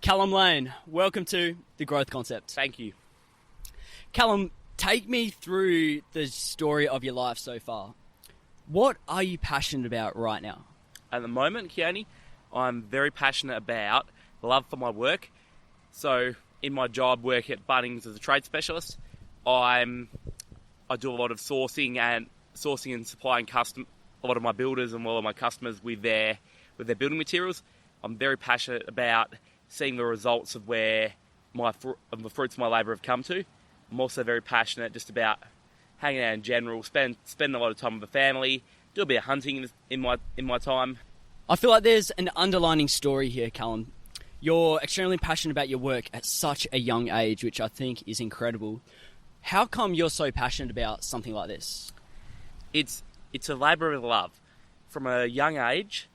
Callum Lane, welcome to The Growth Concept. Thank you. Callum, take me through the story of your life so far. What are you passionate about right now? At the moment, Keone, I'm very passionate about love for my work. So in my job, work at Bunnings as a trade specialist, I do a lot of sourcing and supplying a lot of my builders and a lot of my customers with their building materials. I'm very passionate about seeing the results of where the fruits of my labour have come to. I'm also very passionate just about hanging out in general, spend a lot of time with the family, do a bit of hunting in my time. I feel like there's an underlining story here, Callum. You're extremely passionate about your work at such a young age, which I think is incredible. How come you're so passionate about something like this? It's a labour of love. From a young age,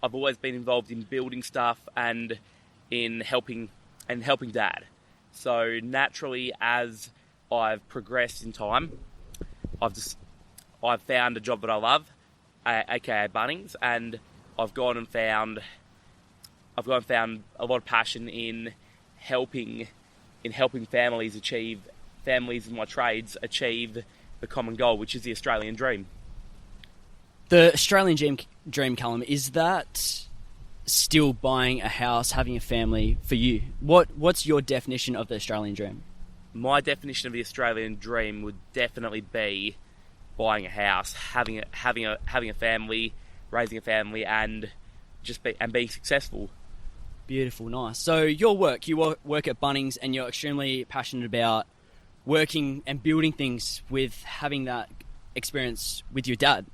I've always been involved in building stuff and in helping Dad. So naturally, as I've progressed in time, I've found a job that I love, aka Bunnings, and I've gone and found a lot of passion in helping families in my trades achieve the common goal, which is the Australian dream. The Australian dream, Callum, is that still buying a house, having a family for you? What's your definition of the Australian dream? My definition of the Australian dream would definitely be buying a house, having a family, raising a family, and being successful. Beautiful, nice. So you work at Bunnings, and you're extremely passionate about working and building things with having that experience with your dad.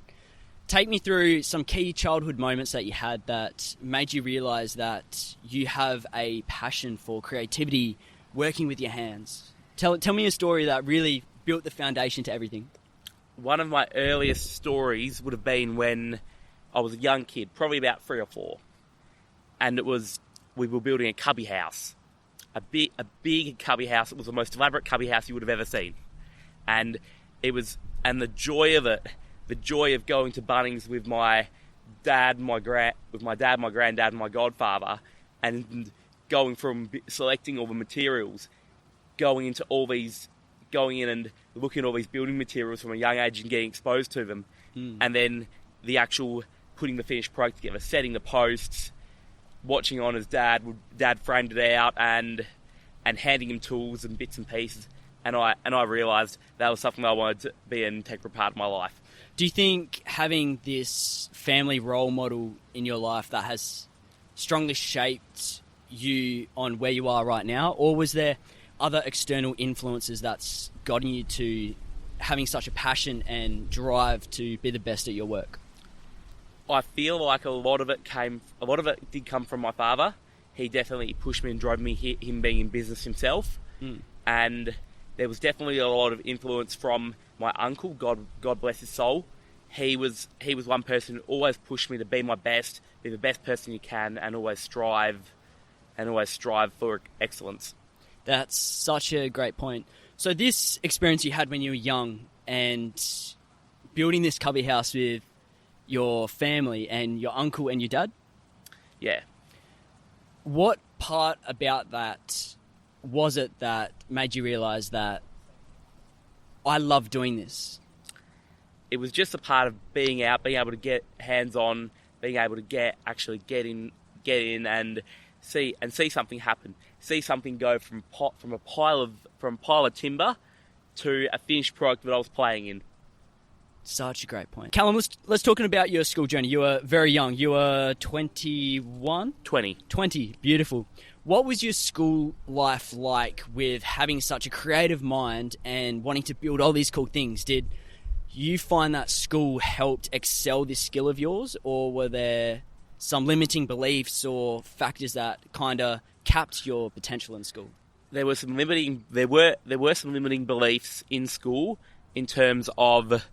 Take me through some key childhood moments that you had that made you realise that you have a passion for creativity, working with your hands. Tell me a story that really built the foundation to everything. One of my earliest stories would have been when I was a young kid, probably about 3 or 4. And we were building a cubby house. A big cubby house. It was the most elaborate cubby house you would have ever seen. And the joy of it, the joy of going to Bunnings with my dad, my granddad, and my godfather, and going from selecting all the materials, going in and looking at all these building materials from a young age and getting exposed to them, and then the actual putting the finished product together, setting the posts, watching on as dad framed it out and handing him tools and bits and pieces, and I realised that was something I wanted to be an integral part of my life. Do you think having this family role model in your life that has strongly shaped you on where you are right now, or was there other external influences that's gotten you to having such a passion and drive to be the best at your work? I feel like a lot of it did come from my father. He definitely pushed me and drove me, him being in business himself. And there was definitely a lot of influence from my uncle, God bless his soul. He was one person who always pushed me to be my best, be the best person you can, and always strive for excellence. That's such a great point. So this experience you had when you were young and building this cubby house with your family and your uncle and your dad? Yeah. What part about that was it that made you realise that I love doing this? It was just a part of being out, being able to get hands-on, being able to get in and see something happen, see something go from a pile of timber to a finished product that I was playing in. Such a great point. Callum, let's talk about your school journey. You were very young. You were 21? 20. 20. Beautiful. What was your school life like with having such a creative mind and wanting to build all these cool things? Did you find that school helped excel this skill of yours, or were there some limiting beliefs or factors that kind of capped your potential in school? There were some limiting beliefs in school in terms of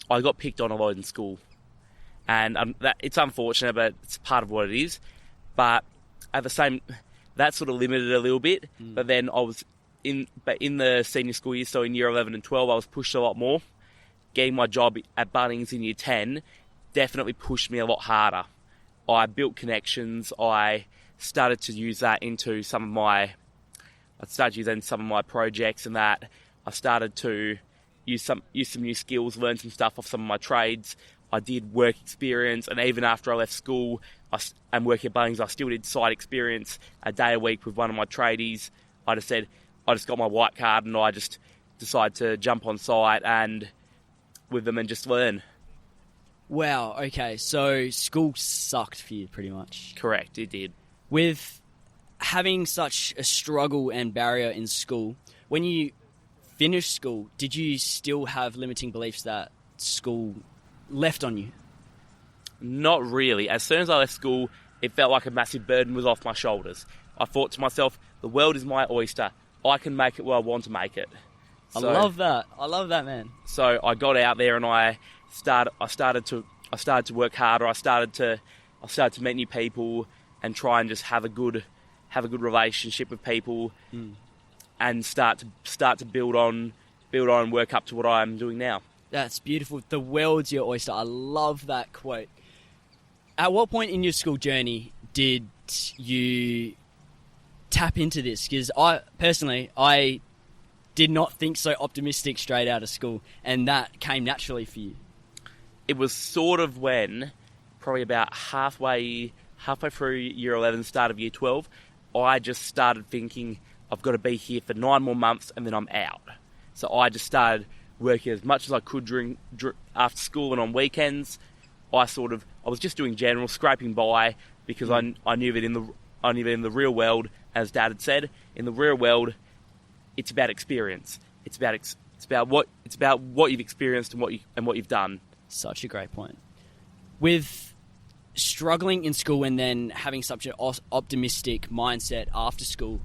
I got picked on a lot in school, and it's unfortunate, but it's part of what it is. But at the same, that sort of limited it a little bit. But then I was in the senior school year, so in year 11 and 12, I was pushed a lot more. Getting my job at Bunnings in year 10 definitely pushed me a lot harder. I built connections. I started to use that into some of my projects, and that I started to use some new skills, learn some stuff off some of my trades. I did work experience, and even after I left school and working at Bunnings, I still did site experience a day a week with one of my tradies. I just got my white card, and I just decided to jump on site and with them and just learn. Wow, okay, so school sucked for you pretty much. Correct, it did. With having such a struggle and barrier in school, when you finished school, did you still have limiting beliefs that school left on you? Not really. As soon as I left school, it felt like a massive burden was off my shoulders. I thought to myself, the world is my oyster. I can make it where I want to make it. I love that, man. So I got out there and I started to work harder. I started to meet new people and try and just have a good relationship with people, and start to build on and work up to what I'm doing now. That's beautiful. The world's your oyster. I love that quote. At what point in your school journey did you tap into this? Because I did not think so optimistic straight out of school, and that came naturally for you. It was sort of when, probably about halfway through year 11, start of year 12, I just started thinking, I've got to be here for 9 more months and then I'm out. So I just started working as much as I could during after school and on weekends. I was just doing general scraping by, because I knew that in the real world, as Dad had said, in the real world, it's about experience. It's about what you've experienced and what you've done. Such a great point. With struggling in school and then having such an optimistic mindset after school,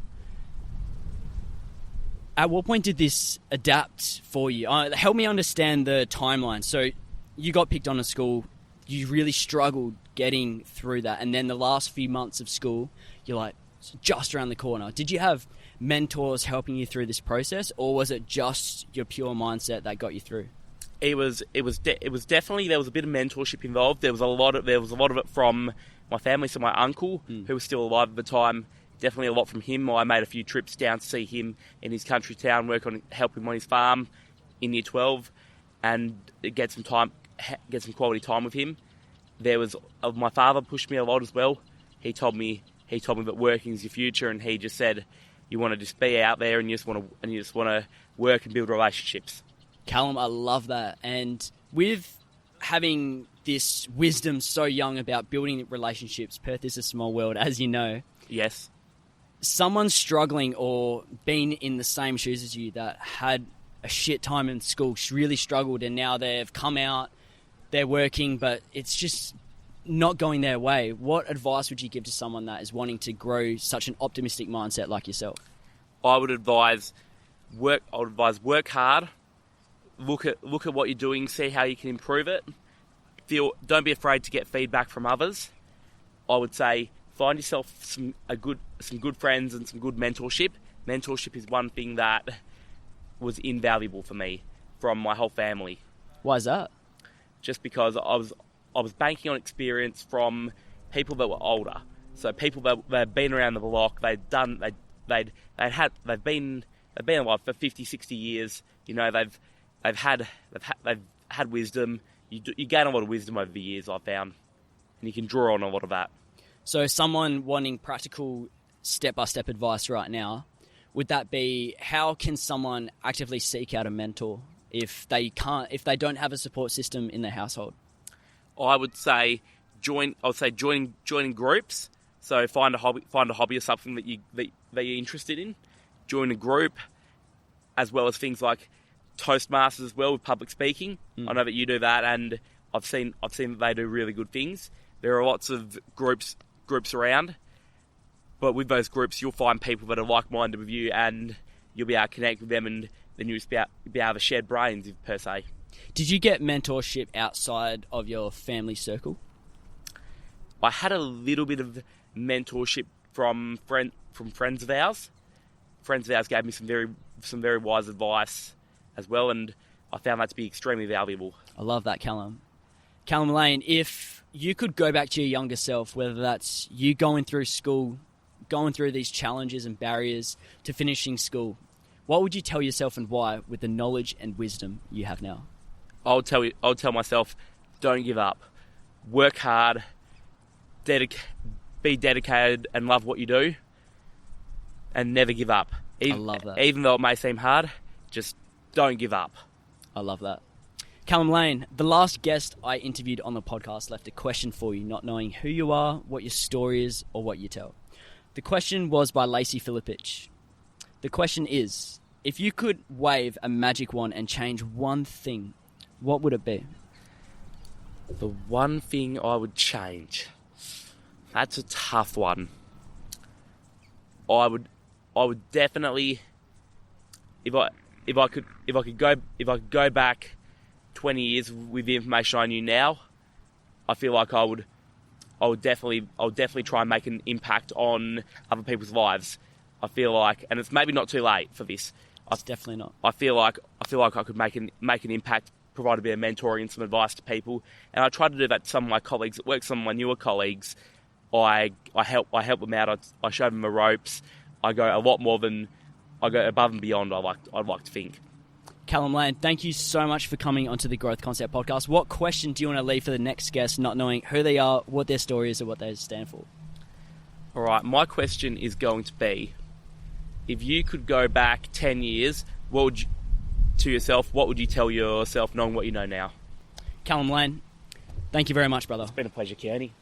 at what point did this adapt for you? Help me understand the timeline. So you got picked on at school, you really struggled getting through that, and then the last few months of school, you're like, it's just around the corner. Did you have mentors helping you through this process, or was it just your pure mindset that got you through? It was definitely, there was a bit of mentorship involved. There was a lot of it from my family. So my uncle, who was still alive at the time, definitely a lot from him. I made a few trips down to see him in his country town, help him on his farm in year 12, and get some quality time with him. There was my father pushed me a lot as well. He told me that working is your future, and he just said, you want to just be out there and you just want to work and build relationships. Callum, I love that. And with having this wisdom so young about building relationships, Perth is a small world, as you know. Yes. Someone struggling or been in the same shoes as you that had a shit time in school, really struggled, and now they've come out, they're working, but it's just not going their way. What advice would you give to someone that is wanting to grow such an optimistic mindset like yourself? I would advise work hard. Look at what you're doing, see how you can improve it. Don't be afraid to get feedback from others. I would say find yourself some good friends and some good mentorship. Mentorship is one thing that was invaluable for me from my whole family. Why is that? Just because I was banking on experience from people that were older. So people that had been around the block, they've been alive for 50, 60 years. You know, they've had wisdom. You gain a lot of wisdom over the years, I've found, and you can draw on a lot of that. So someone wanting practical step-by-step advice right now, would that be, how can someone actively seek out a mentor if they don't have a support system in their household? I would say joining groups. So find a hobby or something that you're interested in. Join a group, as well as things like Toastmasters as well with public speaking. I know that you do that, and I've seen that they do really good things. There are lots of groups around, but with those groups you'll find people that are like-minded with you, and you'll be able to connect with them, and then you'll just be able to share brains, per se. Did you get mentorship outside of your family circle? I had a little bit of mentorship from friends of ours. Friends of ours gave me some very wise advice as well, and I found that to be extremely valuable. I love that, Callum. Callum Lane, if you could go back to your younger self, whether that's you going through school, going through these challenges and barriers to finishing school, what would you tell yourself and why with the knowledge and wisdom you have now? I'll tell myself, don't give up. Work hard, be dedicated and love what you do, and never give up. I love that. Even though it may seem hard, just don't give up. I love that. Callum Lane, the last guest I interviewed on the podcast left a question for you, not knowing who you are, what your story is, or what you tell. The question was by Lacey Filipich. The question is, if you could wave a magic wand and change one thing, what would it be? The one thing I would change. That's a tough one. I would definitely, if I could go back 20 years with the information I knew now, I feel like I would definitely try and make an impact on other people's lives. I feel like, and it's maybe not too late for this. It's definitely not. I feel like I could make an impact, provide a bit of mentoring and some advice to people, and I try to do that to some of my colleagues at work, some of my newer colleagues. I help them out. I show them the ropes. I go above and beyond. I'd like to think. Callum Lane, thank you so much for coming onto the Growth Concept podcast. What question do you want to leave for the next guest, not knowing who they are, what their story is, or what they stand for? All right, my question is going to be, if you could go back 10 years, what would you tell yourself knowing what you know now? Callum Lane, thank you very much, brother. It's been a pleasure, Kearney.